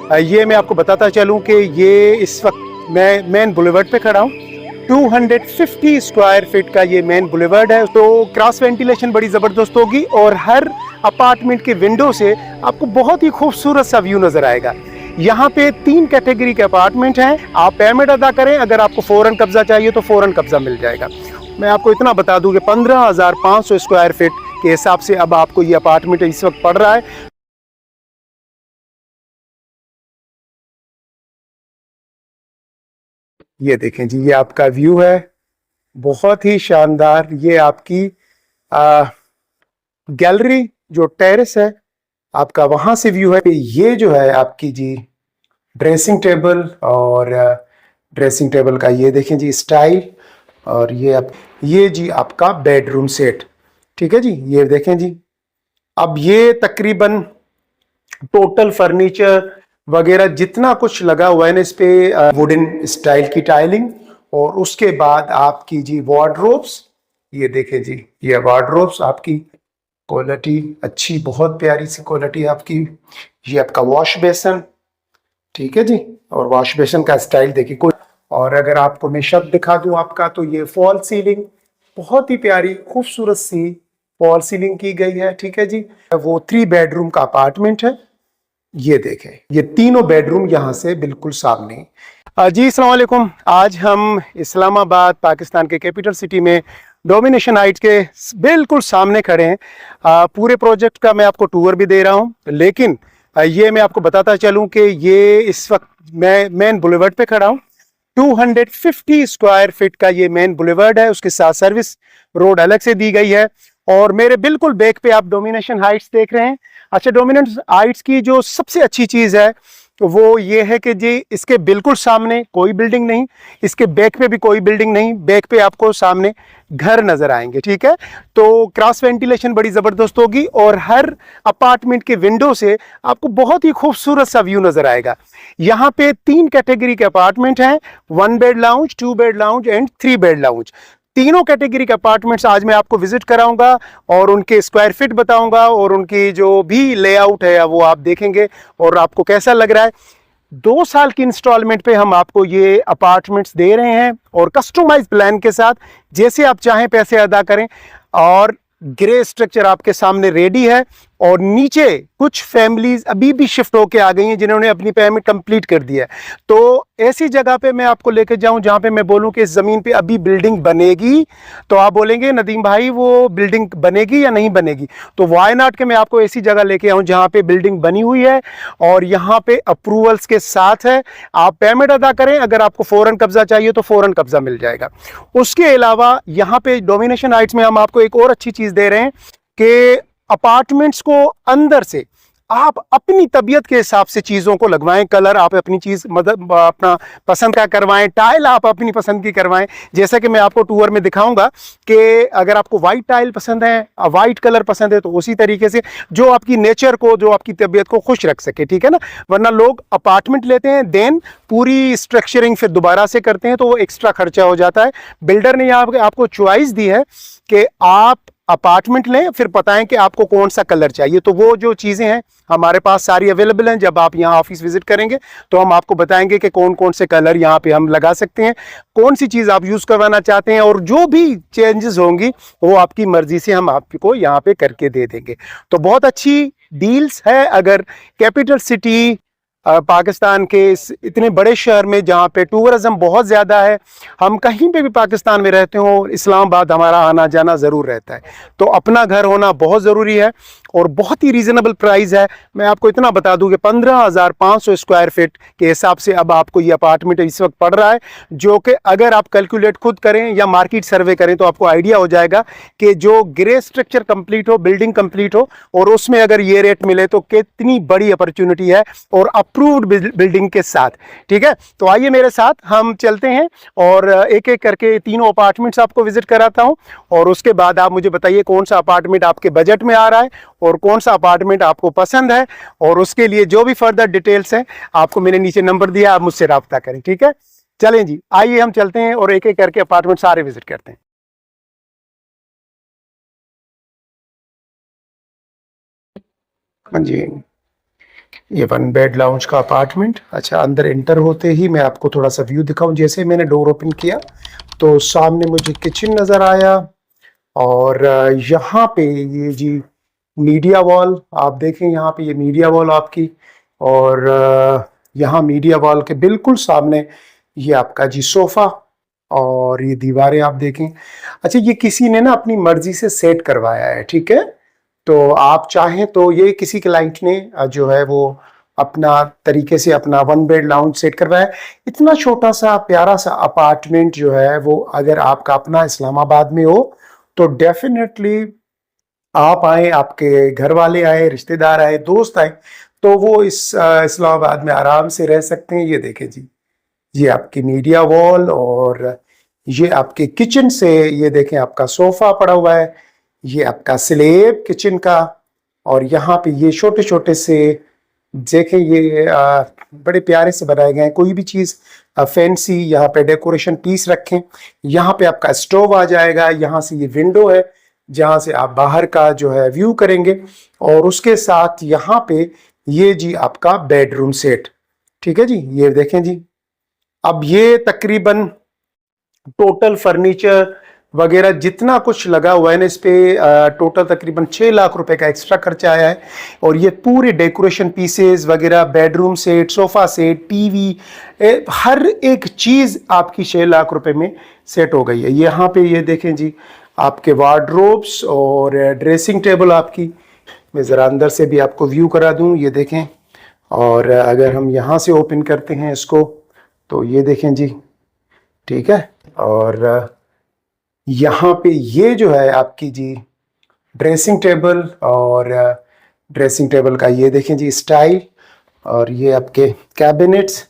ये मैं आपको बताता चलूं कि ये इस वक्त मैं मेन बुलेवर्ड पे खड़ा हूँ। 250 स्क्वायर फीट का ये मेन बुलेवर्ड है, तो क्रॉस वेंटिलेशन बड़ी ज़बरदस्त होगी और हर अपार्टमेंट के विंडो से आपको बहुत ही खूबसूरत सा व्यू नज़र आएगा। यहाँ पे 3 कैटेगरी के अपार्टमेंट हैं। आप पेमेंट अदा करें, अगर आपको फ़ौरन कब्जा चाहिए तो फ़ौरन कब्जा मिल जाएगा। मैं आपको इतना बता दूं कि 15,500 स्क्वायर फीट के हिसाब से अब आपको ये अपार्टमेंट इस वक्त पड़ रहा है। ये देखें जी, ये आपका व्यू है, बहुत ही शानदार। ये आपकी गैलरी जो टेरेस है आपका, वहां से व्यू है। ये जो है आपकी जी ड्रेसिंग टेबल, और ड्रेसिंग टेबल का ये देखें जी स्टाइल। और ये जी आपका बेडरूम सेट, ठीक है जी। ये देखें जी, अब ये तकरीबन टोटल फर्नीचर वगैरह जितना कुछ लगा हुआ है ना इस पे, वुडन स्टाइल की टाइलिंग। और उसके बाद आपकी जी वार्डरोब्स, ये देखें जी, ये वार्डरोब्स आपकी क्वालिटी अच्छी, बहुत प्यारी सी क्वालिटी आपकी। ये आपका वॉश बेसन, ठीक है जी। और वॉश बेसन का स्टाइल देखिए कोई। और अगर आपको मैं शब्द दिखा दूं आपका, तो ये फॉल सीलिंग, बहुत ही प्यारी खूबसूरत सी फॉल सीलिंग की गई है, ठीक है जी। वो 3 बेडरूम का अपार्टमेंट है। ये देखें, ये तीनों बेडरूम यहाँ से बिल्कुल सामने। जी अस्सलाम वालेकुम। आज हम इस्लामाबाद पाकिस्तान के कैपिटल सिटी में डोमिनेशन हाइट्स के बिल्कुल सामने खड़े हैं। पूरे प्रोजेक्ट का मैं आपको टूर भी दे रहा हूँ, लेकिन ये मैं आपको बताता चलूँ कि ये इस वक्त मैं मेन बुलेवर्ड पे खड़ा हूँ। 250 स्क्वायर फीट का ये मेन बुलेवर्ड है, उसके साथ सर्विस रोड अलग से दी गई है। और मेरे बिल्कुल बैक पे आप डोमिनेशन हाइट्स देख रहे हैं। अच्छा, डोमिनेशन हाइट्स की जो सबसे अच्छी चीज है वो ये है कि जी इसके बिल्कुल सामने कोई बिल्डिंग नहीं, इसके बैक पे भी कोई बिल्डिंग नहीं, बैक पे आपको सामने घर नजर आएंगे, ठीक है। तो क्रॉस वेंटिलेशन बड़ी जबरदस्त होगी और हर अपार्टमेंट के विंडो से आपको बहुत ही खूबसूरत सा व्यू नजर आएगा। यहाँ पे 3 कैटेगरी के अपार्टमेंट हैं, 1 bed lounge, 2 bed lounge and 3 bed lounge. तीनों कैटेगरी के अपार्टमेंट्स आज मैं आपको विजिट कराऊंगा और उनके स्क्वायर फीट बताऊंगा और उनकी जो भी लेआउट है वो आप देखेंगे और आपको कैसा लग रहा है। 2 साल की इंस्टॉलमेंट पे हम आपको ये अपार्टमेंट्स दे रहे हैं और कस्टमाइज प्लान के साथ, जैसे आप चाहें पैसे अदा करें। और ग्रे स्ट्रक्चर आपके सामने रेडी है। और नीचे कुछ फैमिलीज अभी भी शिफ्ट होके आ गई हैं जिन्होंने अपनी पेमेंट कंप्लीट कर दिया है। तो ऐसी जगह पे मैं आपको लेकर जाऊं जहां पे मैं बोलूं कि इस जमीन पे अभी बिल्डिंग बनेगी, तो आप बोलेंगे नदीम भाई वो बिल्डिंग बनेगी या नहीं बनेगी। तो वाई नॉट के मैं आपको ऐसी जगह लेके आऊं जहां पे बिल्डिंग बनी हुई है और यहाँ पे अप्रूवल्स के साथ है। आप पेमेंट अदा करें, अगर आपको फौरन कब्जा चाहिए तो फौरन कब्जा मिल जाएगा। उसके अलावा यहाँ पे डोमिनेशन हाइट्स में हम आपको एक और अच्छी चीज दे रहे हैं कि अपार्टमेंट्स को अंदर से आप अपनी तबीयत के हिसाब से चीजों को लगवाएं। कलर आप अपनी चीज मतलब अपना पसंद का करवाएं, टाइल आप अपनी पसंद की करवाएं। जैसा कि मैं आपको टूर में दिखाऊंगा कि अगर आपको वाइट टाइल पसंद है, वाइट कलर पसंद है, तो उसी तरीके से जो आपकी नेचर को, जो आपकी तबीयत को खुश रख सके, ठीक है ना। वरना लोग अपार्टमेंट लेते हैं, देन पूरी स्ट्रक्चरिंग फिर दोबारा से करते हैं तो वो एक्स्ट्रा खर्चा हो जाता है। बिल्डर ने आपको चॉइस दी है कि आप अपार्टमेंट लें, फिर बताएं कि आपको कौन सा कलर चाहिए। तो वो जो चीज़ें हैं हमारे पास सारी अवेलेबल हैं। जब आप यहाँ ऑफिस विजिट करेंगे तो हम आपको बताएंगे कि कौन कौन से कलर यहाँ पे हम लगा सकते हैं, कौन सी चीज़ आप यूज़ करवाना चाहते हैं, और जो भी चेंजेस होंगी वो आपकी मर्जी से हम आपको यहाँ पे करके दे देंगे। तो बहुत अच्छी डील्स है। अगर कैपिटल सिटी पाकिस्तान के इस इतने बड़े शहर में जहाँ पे टूरिज्म बहुत ज़्यादा है, हम कहीं पे भी पाकिस्तान में रहते हो, इस्लामाबाद हमारा आना जाना ज़रूर रहता है। तो अपना घर होना बहुत ज़रूरी है और बहुत ही रीज़नेबल प्राइस है। मैं आपको इतना बता दूं कि 15,500 स्क्वायर फीट के हिसाब से अब आपको ये अपार्टमेंट इस वक्त पड़ रहा है, जो कि अगर आप कैलकुलेट खुद करें या मार्केट सर्वे करें तो आपको आइडिया हो जाएगा कि जो ग्रे स्ट्रक्चर कंप्लीट हो, बिल्डिंग कंप्लीट हो, और उसमें अगर ये रेट मिले तो कितनी बड़ी अपॉर्चुनिटी है, और अप्रूव्ड बिल्डिंग के साथ, ठीक है। तो आइए मेरे साथ हम चलते हैं और एक एक करके तीनों अपार्टमेंट्स आपको विजिट कराता हूं, और उसके बाद आप मुझे बताइए कौन सा अपार्टमेंट आपके बजट में आ रहा है और कौन सा अपार्टमेंट आपको पसंद है। और उसके लिए जो भी फर्दर डिटेल्स हैं आपको मैंने नीचे नंबर दिया, आप मुझसे रब्ता करें, ठीक है। चलें जी, आइए हम चलते हैं और एक एक करके अपार्टमेंट सारे विजिट करते हैं। हाँ जी, ये 1 बेड लाउंज का अपार्टमेंट। अच्छा, अंदर एंटर होते ही मैं आपको थोड़ा सा व्यू दिखाऊं। जैसे मैंने डोर ओपन किया तो सामने मुझे किचन नज़र आया, और यहाँ पे ये जी मीडिया वॉल आप देखें, यहाँ पे ये मीडिया वॉल आपकी, और यहाँ मीडिया वॉल के बिल्कुल सामने ये आपका जी सोफा, और ये दीवारें आप देखें। अच्छा, ये किसी ने ना अपनी मर्जी से सेट करवाया है, ठीक है। तो आप चाहें तो ये किसी क्लाइंट ने जो है वो अपना तरीके से अपना 1 बेड लाउंज सेट करवाया है। इतना छोटा सा प्यारा सा अपार्टमेंट जो है वो अगर आपका अपना इस्लामाबाद में हो तो डेफिनेटली आप आए, आपके घर वाले आए, रिश्तेदार आए, दोस्त आए, तो वो इस इस्लामाबाद में आराम से रह सकते हैं। ये देखें जी, ये आपकी मीडिया वॉल, और ये आपके किचन से ये देखें आपका सोफा पड़ा हुआ है, ये आपका स्लेब किचन का, और यहाँ पे ये छोटे छोटे से देखें, ये बड़े प्यारे से बनाए गए हैं। कोई भी चीज़ फैंसी यहाँ पे डेकोरेशन पीस रखें। यहाँ पे आपका स्टोव आ जाएगा, यहाँ से ये विंडो है जहाँ से आप बाहर का जो है व्यू करेंगे, और उसके साथ यहाँ पे ये जी आपका बेडरूम सेट, ठीक है जी। ये देखें जी, अब ये तकरीबन टोटल फर्नीचर वगैरह जितना कुछ लगा हुआ है ना इस पे टोटल तकरीबन 6 लाख रुपए का एक्स्ट्रा खर्चा आया है। और ये पूरे डेकोरेशन पीसेस वगैरह, bedroom set, sofa set, TV, हर एक चीज आपकी 6 लाख रुपए में सेट हो गई है। यहाँ पे ये देखें जी आपके वार्डरोब्स और ड्रेसिंग टेबल आपकी। मैं ज़रा अंदर से भी आपको व्यू करा दूं, ये देखें। और अगर हम यहाँ से ओपन करते हैं इसको तो ये देखें जी, ठीक है। और यहाँ पे ये जो है आपकी जी ड्रेसिंग टेबल, और ड्रेसिंग टेबल का ये देखें जी स्टाइल, और ये आपके कैबिनेट्स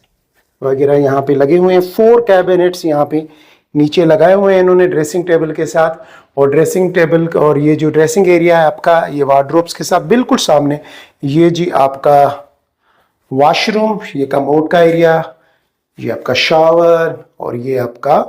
वगैरह यहाँ पे लगे हुए हैं। 4 कैबिनेट्स यहाँ पे नीचे लगाए हुए हैं इन्होंने ड्रेसिंग टेबल के साथ। और ड्रेसिंग टेबल और ये जो ड्रेसिंग एरिया है आपका, ये वार्डरोब्स के साथ बिल्कुल सामने ये जी आपका वॉशरूम, ये कमोड का एरिया, ये आपका शावर, और ये आपका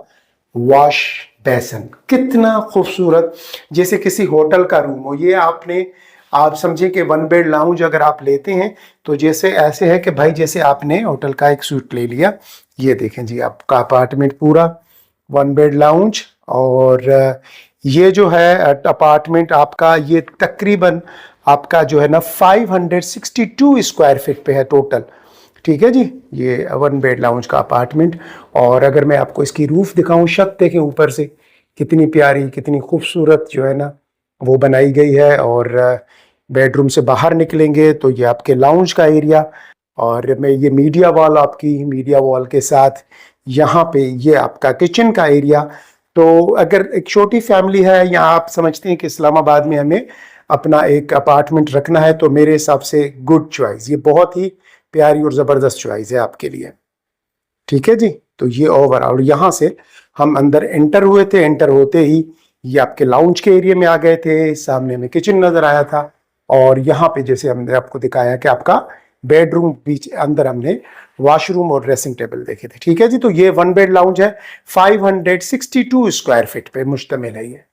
वॉश बेसन। कितना खूबसूरत, जैसे किसी होटल का रूम हो। ये आप समझे कि 1 बेड लाउंज अगर आप लेते हैं तो जैसे ऐसे है कि भाई जैसे आपने होटल का एक सूट ले लिया। ये देखें जी आपका अपार्टमेंट पूरा 1 बेड लाउंज। और ये जो है अपार्टमेंट आपका, ये तकरीबन आपका जो है ना 562 स्क्वायर फीट पे है टोटल, ठीक है जी। ये 1 बेड लाउंज का अपार्टमेंट। और अगर मैं आपको इसकी रूफ दिखाऊं, छत देखें ऊपर से कितनी प्यारी, कितनी खूबसूरत जो है ना वो बनाई गई है। और बेडरूम से बाहर निकलेंगे तो ये आपके लाउंज का एरिया, और मैं ये मीडिया वॉल आपकी, मीडिया वॉल के साथ यहाँ पे ये आपका किचन का एरिया। तो अगर एक छोटी फैमिली है या आप समझते हैं कि इस्लामाबाद में हमें अपना एक अपार्टमेंट रखना है, तो मेरे हिसाब से गुड चॉइस, ये बहुत ही प्यारी और ज़बरदस्त चॉइस है आपके लिए, ठीक है जी। तो ये ओवरऑल यहाँ से हम अंदर एंटर हुए थे, एंटर होते ही ये आपके लाउंज के एरिया में आ गए थे, सामने में किचन नज़र आया था। और यहाँ पे जैसे हमने आपको दिखाया कि आपका बेडरूम बीच अंदर हमने वॉशरूम और ड्रेसिंग टेबल देखे थे, ठीक है जी। तो ये 1 बेड लाउंज है, 562 स्क्वायर फीट पे मुश्तमिल है ये।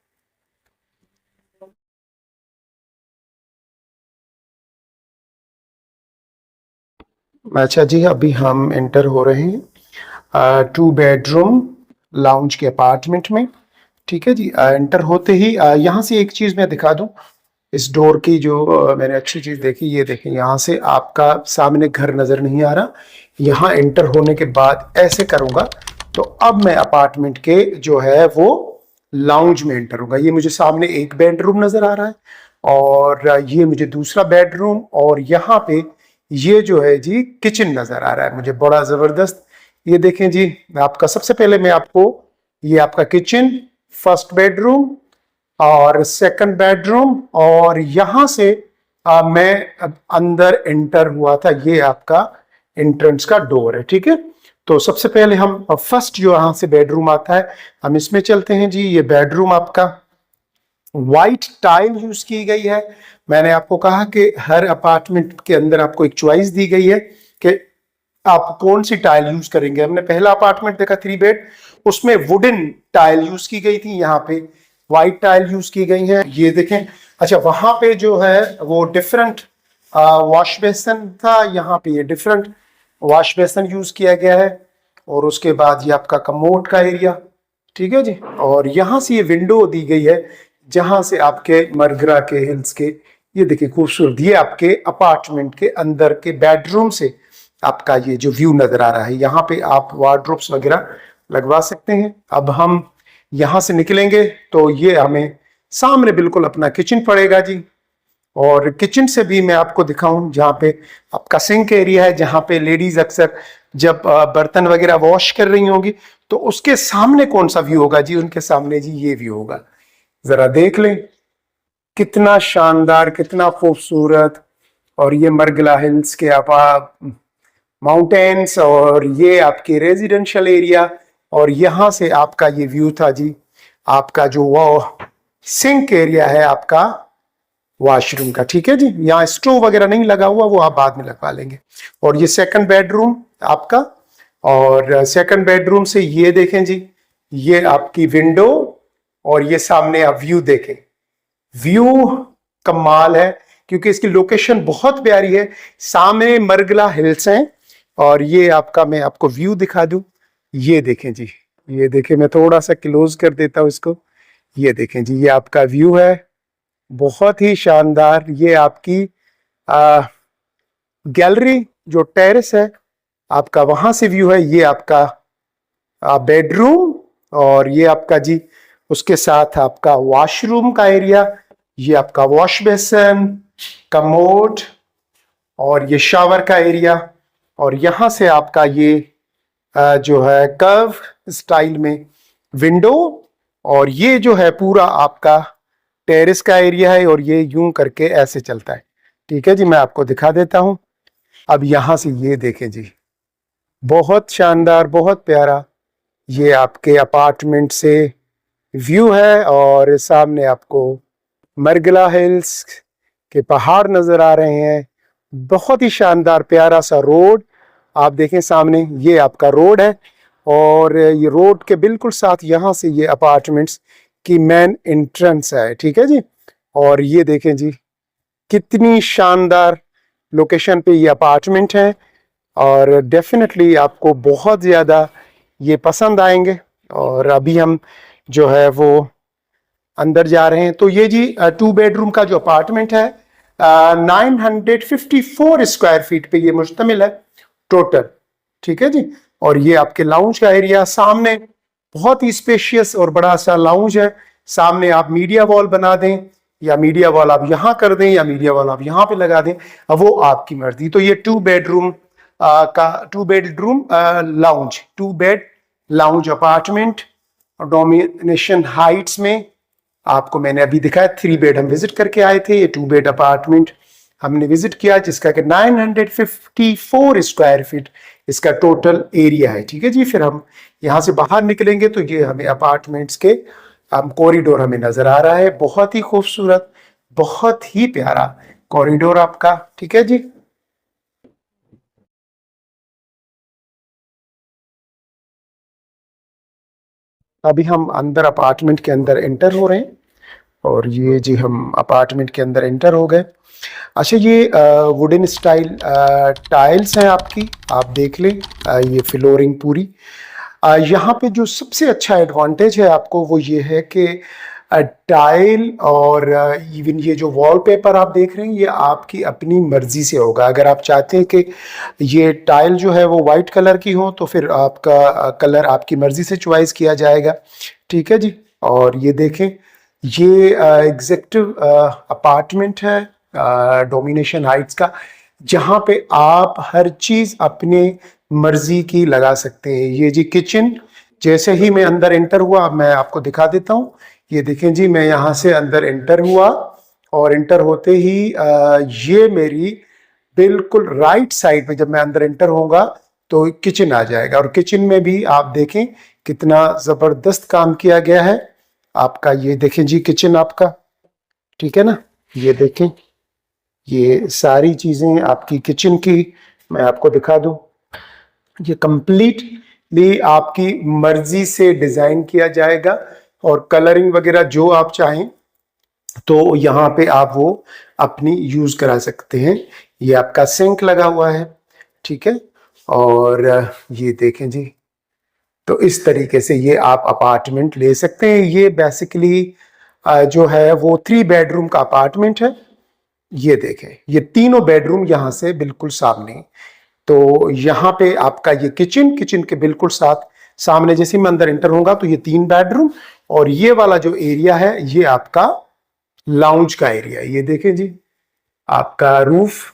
अच्छा जी, अभी हम एंटर हो रहे हैं 2 बेडरूम लाउंज के अपार्टमेंट में, ठीक है जी। एंटर होते ही यहाँ से एक चीज़ मैं दिखा दूं, इस डोर की जो मैंने अच्छी चीज़ देखी, ये देखें, यहाँ से आपका सामने घर नज़र नहीं आ रहा। यहाँ एंटर होने के बाद ऐसे करूँगा तो अब मैं अपार्टमेंट के जो है वो लाउंज में एंटर होगा। ये मुझे सामने एक बेडरूम नज़र आ रहा है, और ये मुझे दूसरा बेडरूम, और यहाँ पे ये जो है जी किचन नज़र आ रहा है मुझे, बड़ा ज़बरदस्त। ये देखें जी, आपका सबसे पहले मैं आपको ये आपका किचन, फर्स्ट बेडरूम और सेकंड बेडरूम, और यहाँ से मैं अब अंदर एंटर हुआ था, ये आपका एंट्रेंस का डोर है, ठीक है। तो सबसे पहले हम फर्स्ट जो यहाँ से बेडरूम आता है हम इसमें चलते हैं जी। ये बेडरूम आपका वाइट टाइल यूज की गई है। मैंने आपको कहा कि हर अपार्टमेंट के अंदर आपको एक चॉइस दी गई है कि आप कौन सी टाइल यूज करेंगे। हमने पहला अपार्टमेंट देखा 3 बेड, उसमें वुडन टाइल यूज की गई थी, यहाँ पे व्हाइट टाइल यूज की गई है, ये देखें। अच्छा, वहां पे जो है वो डिफरेंट वॉश बेसन था, यहाँ पे ये डिफरेंट वॉश बेसन यूज किया गया है। और उसके बाद ये आपका कमोड का एरिया, ठीक है जी। और यहाँ से ये विंडो दी गई है जहां से आपके मरगरा के हिल्स के, ये देखिए खूबसूरत, ये आपके अपार्टमेंट के अंदर के बेडरूम से आपका ये जो व्यू नजर आ रहा है। यहाँ पे आप वार्डरोब्स वगैरह लगवा सकते हैं। अब हम यहाँ से निकलेंगे तो ये हमें सामने बिल्कुल अपना किचन पड़ेगा जी। और किचन से भी मैं आपको दिखाऊं, जहाँ पे आपका सिंक एरिया है, जहाँ पे लेडीज अक्सर जब बर्तन वगैरह वॉश कर रही होंगी तो उसके सामने कौन सा व्यू होगा जी? उनके सामने जी ये व्यू होगा। जरा देख लें कितना शानदार, कितना खूबसूरत। और ये मरगला हिल्स के आप माउंटेन्स, और ये आपके रेजिडेंशियल एरिया। और यहां से आपका ये व्यू था जी, आपका जो वो सिंक एरिया है आपका वॉशरूम का, ठीक है जी। यहाँ स्टोव वगैरह नहीं लगा हुआ, वो आप बाद में लगवा लेंगे। और ये सेकंड बेडरूम आपका, और सेकंड बेडरूम से ये देखें जी, ये आपकी विंडो, और ये सामने आप व्यू देखें। व्यू कमाल है क्योंकि इसकी लोकेशन बहुत प्यारी है। सामने मरगला हिल्स हैं, और ये आपका, मैं आपको व्यू दिखा दूं, ये देखें जी, ये देखें, मैं थोड़ा सा क्लोज कर देता हूं इसको। ये देखें जी, ये आपका व्यू है, बहुत ही शानदार। ये आपकी गैलरी जो टेरेस है आपका, वहां से व्यू है। ये आपका बेडरूम, और ये आपका जी उसके साथ आपका वॉशरूम का एरिया। ये आपका वॉश बेसन, कमोड, और ये शावर का एरिया। और यहां से आपका ये जो है कर्व स्टाइल में विंडो, और ये जो है पूरा आपका टेरेस का एरिया है। और ये यूं करके ऐसे चलता है, ठीक है जी। मैं आपको दिखा देता हूं। अब यहां से ये देखें जी, बहुत शानदार, बहुत प्यारा ये आपके अपार्टमेंट से व्यू है। और सामने आपको मरगला हिल्स के पहाड़ नजर आ रहे हैं। बहुत ही शानदार प्यारा सा रोड आप देखें सामने, ये आपका रोड है। और ये रोड के बिल्कुल साथ यहाँ से ये अपार्टमेंट्स की मेन एंट्रेंस है, ठीक है जी। और ये देखें जी, कितनी शानदार लोकेशन पे ये अपार्टमेंट है, और डेफिनेटली आपको बहुत ज़्यादा ये पसंद आएंगे। और अभी हम जो है वो अंदर जा रहे हैं। तो ये जी 2 बेडरूम का जो अपार्टमेंट है 954 स्क्वायर फीट पे ये मुश्तमिल है टोटल, ठीक है जी। और ये आपके लाउंज का एरिया सामने, बहुत ही स्पेशियस और बड़ा सा लाउंज है। सामने आप मीडिया वॉल बना दें, या मीडिया वॉल आप यहां कर दें, या मीडिया वॉल आप यहां पे लगा दें, अब वो आपकी मर्जी। तो ये 2 बेडरूम का 2 bedroom lounge, 2 bed lounge apartment domination Heights में आपको मैंने अभी दिखाया। 3 बेड हम विजिट करके आए थे, ये 2 बेड अपार्टमेंट हमने विजिट किया, जिसका कि 954 स्क्वायर फीट इसका टोटल एरिया है, ठीक है जी। फिर हम यहाँ से बाहर निकलेंगे तो ये हमें अपार्टमेंट्स के कॉरिडोर हमें नजर आ रहा है। बहुत ही खूबसूरत, बहुत ही प्यारा कॉरिडोर आपका, ठीक है जी। अभी हम अंदर अपार्टमेंट के अंदर एंटर हो रहे हैं, और ये जी हम अपार्टमेंट के अंदर एंटर हो गए। अच्छा, ये वुडन स्टाइल टाइल्स हैं आपकी, आप देख लें ये फ्लोरिंग पूरी। यहाँ पे जो सबसे अच्छा एडवांटेज है आपको वो ये है कि टाइल और इवन ये जो वॉलपेपर आप देख रहे हैं ये आपकी अपनी मर्जी से होगा। अगर आप चाहते हैं कि ये टाइल जो है वो वाइट कलर की हो तो फिर आपका कलर आपकी मर्जी से चॉइस किया जाएगा, ठीक है जी। और ये देखें, ये एग्जेक्टिव अपार्टमेंट है डोमिनेशन हाइट्स का, जहाँ पे आप हर चीज़ अपने मर्जी की लगा सकते हैं। ये जी किचन, जैसे ही मैं अंदर एंटर हुआ, अब मैं आपको दिखा देता हूँ। ये देखें जी, मैं यहाँ से अंदर एंटर हुआ, और एंटर होते ही ये मेरी बिल्कुल राइट साइड में जब मैं अंदर एंटर होऊंगा तो किचन आ जाएगा। और किचन में भी आप देखें कितना ज़बरदस्त काम किया गया है आपका। ये देखें जी किचन आपका, ठीक है ना। ये देखें, ये सारी चीज़ें आपकी किचन की मैं आपको दिखा दूं। ये कंप्लीटली आपकी मर्जी से डिज़ाइन किया जाएगा, और कलरिंग वगैरह जो आप चाहें तो यहाँ पे आप वो अपनी यूज करा सकते हैं। ये आपका सिंक लगा हुआ है, ठीक है। और ये देखें जी, तो इस तरीके से ये आप अपार्टमेंट ले सकते हैं। ये बेसिकली जो है वो 3 बेडरूम का अपार्टमेंट है। ये देखें, ये तीनों बेडरूम यहाँ से बिल्कुल सामने। तो यहाँ पे आपका ये किचन के बिल्कुल साथ सामने, जैसे मैं अंदर एंटर होऊंगा तो ये 3 बेडरूम, और ये वाला जो एरिया है ये आपका लाउंज का एरिया। ये देखें जी, आपका रूफ,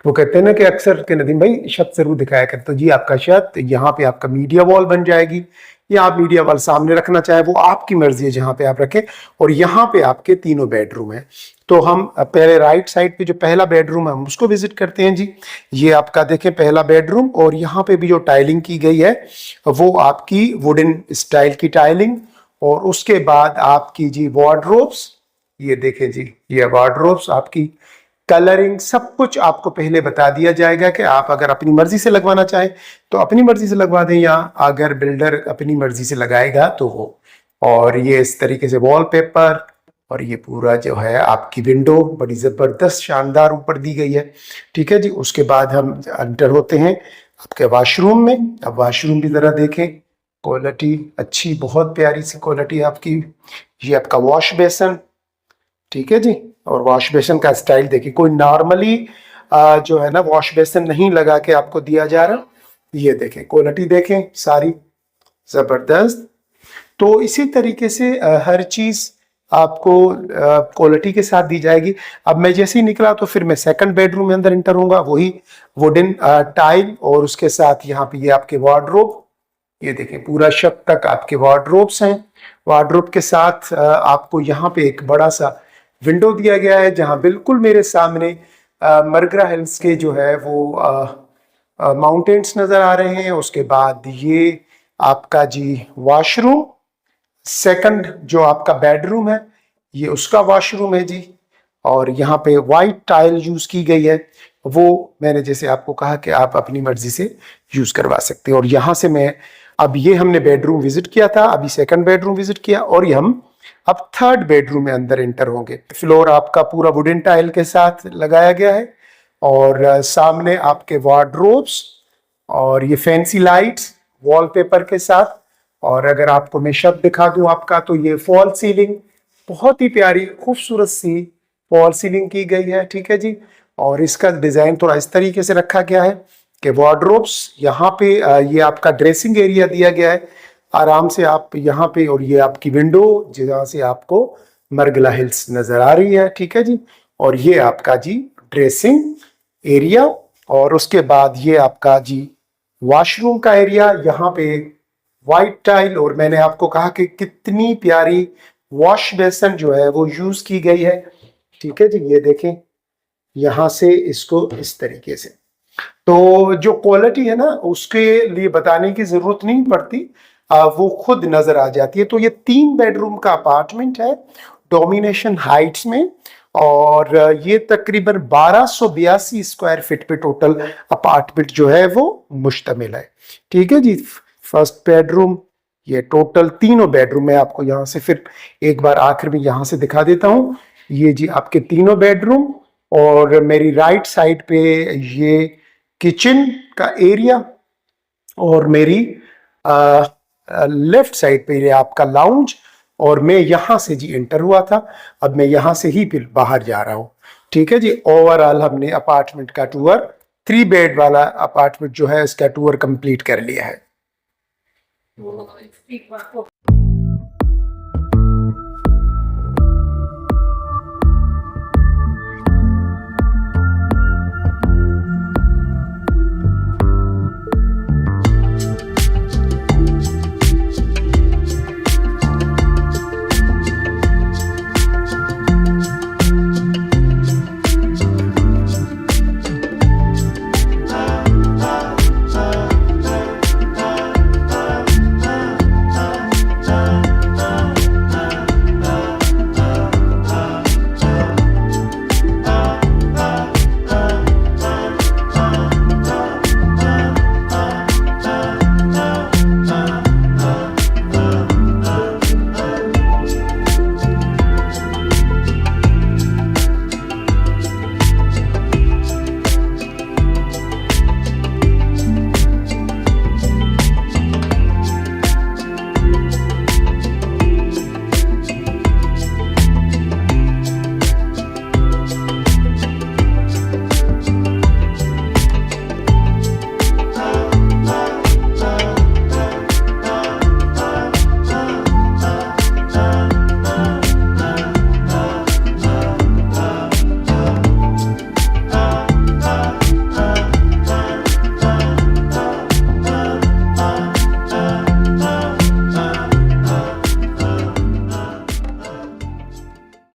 वो कहते हैं ना कि अक्सर के नदीम भाई छत जरूर दिखाया करते, तो जी आपका छत, यहाँ पे आपका मीडिया वॉल बन जाएगी। या आप मीडिया वॉल सामने रखना चाहे वो आपकी मर्जी है, जहां पे आप रखें। और यहाँ पे आपके तीनों बेडरूम है। तो हम पहले राइट साइड पे जो पहला बेडरूम है हम उसको विजिट करते हैं जी। ये आपका देखें पहला बेडरूम, और यहाँ पे भी जो टाइलिंग की गई है वो आपकी वुडन स्टाइल की टाइलिंग। और उसके बाद आपकी जी वार्डरोब्स, ये देखें जी, ये वार्डरोब्स आपकी कलरिंग सब कुछ आपको पहले बता दिया जाएगा कि आप अगर अपनी मर्जी से लगवाना चाहें तो अपनी मर्जी से लगवा दें, या अगर बिल्डर अपनी मर्जी से लगाएगा तो वो। और ये इस तरीके से वॉलपेपर, और ये पूरा जो है आपकी विंडो बड़ी जबरदस्त शानदार ऊपर दी गई है, ठीक है जी। उसके बाद हम एंटर होते हैं आपके वॉशरूम में। अब वॉशरूम भी जरा देखें, क्वालिटी अच्छी, बहुत प्यारी सी क्वालिटी आपकी। ये आपका वॉश बेसन, ठीक है जी। और वॉश बेसिन का स्टाइल देखिए, कोई नॉर्मली जो है ना वॉश बेसिन नहीं लगा के आपको दिया जा रहा। ये देखें क्वालिटी, देखें सारी जबरदस्त। तो इसी तरीके से हर चीज आपको क्वालिटी के साथ दी जाएगी। अब मैं जैसे ही निकला तो फिर मैं सेकंड बेडरूम में अंदर इंटर होऊंगा, वही वुडन टाइल, और उसके साथ यहाँ पे ये आपके वार्डरोब, ये देखें पूरा छत तक आपके वार्डरोब्स हैं। वार्डरोब के साथ आपको यहाँ पे एक बड़ा सा विंडो दिया गया है, जहां बिल्कुल मेरे सामने मरगरा हिल्स के जो है वो माउंटेन्स नजर आ रहे हैं। उसके बाद ये आपका जी वॉशरूम, सेकंड जो आपका बेडरूम है ये उसका वॉशरूम है जी। और यहाँ पे वाइट टाइल यूज की गई है, वो मैंने जैसे आपको कहा कि आप अपनी मर्जी से यूज करवा सकते हैं। और यहाँ से मैं, अब ये हमने बेडरूम विजिट किया था, अभी सेकंड बेडरूम विजिट किया, और ये हम अब थर्ड बेडरूम में अंदर एंटर होंगे। फ्लोर आपका पूरा वुडन टाइल के साथ लगाया गया है, और सामने आपके वार्डरोब्स, और ये फैंसी लाइट्स वॉलपेपर के साथ। और अगर आपको मैं शब्द दिखा दूं आपका, तो ये फॉल सीलिंग, बहुत ही प्यारी खूबसूरत सी फॉल सीलिंग की गई है, ठीक है जी। और इसका डिजाइन थोड़ा इस तरीके से रखा गया है कि वार्डरोब्स यहाँ पे ये आपका ड्रेसिंग एरिया दिया गया है, आराम से आप यहाँ पे, और ये आपकी विंडो जहाँ से आपको मरगला हिल्स नजर आ रही है, ठीक है जी। और ये आपका जी ड्रेसिंग एरिया, और उसके बाद ये आपका जी वॉशरूम का एरिया। यहाँ पे वाइट टाइल, और मैंने आपको कहा कि कितनी प्यारी वॉश बेसन जो है वो यूज की गई है, ठीक है जी। ये देखें यहाँ से इसको इस तरीके से, तो जो क्वालिटी है ना उसके लिए बताने की जरूरत नहीं पड़ती, वो खुद नजर आ जाती है। तो ये 3 बेडरूम का अपार्टमेंट है डोमिनेशन हाइट्स में, और ये तकरीबन 1282 स्क्वायर फीट पे टोटल अपार्टमेंट जो है वो मुश्तमिल है, ठीक है जी। फर्स्ट बेडरूम, ये टोटल तीनों बेडरूम मैं आपको यहाँ से फिर एक बार आखिर में यहाँ से दिखा देता हूँ। ये जी आपके तीनों बेडरूम, और मेरी राइट साइड पे ये किचन का एरिया, और मेरी लेफ्ट साइड पे ये आपका लाउंज। और मैं यहां से जी एंटर हुआ था, अब मैं यहां से ही फिर बाहर जा रहा हूं, ठीक है जी। ओवरऑल हमने अपार्टमेंट का टूर, 3 बेड वाला अपार्टमेंट जो है इसका टूर कंप्लीट कर लिया है।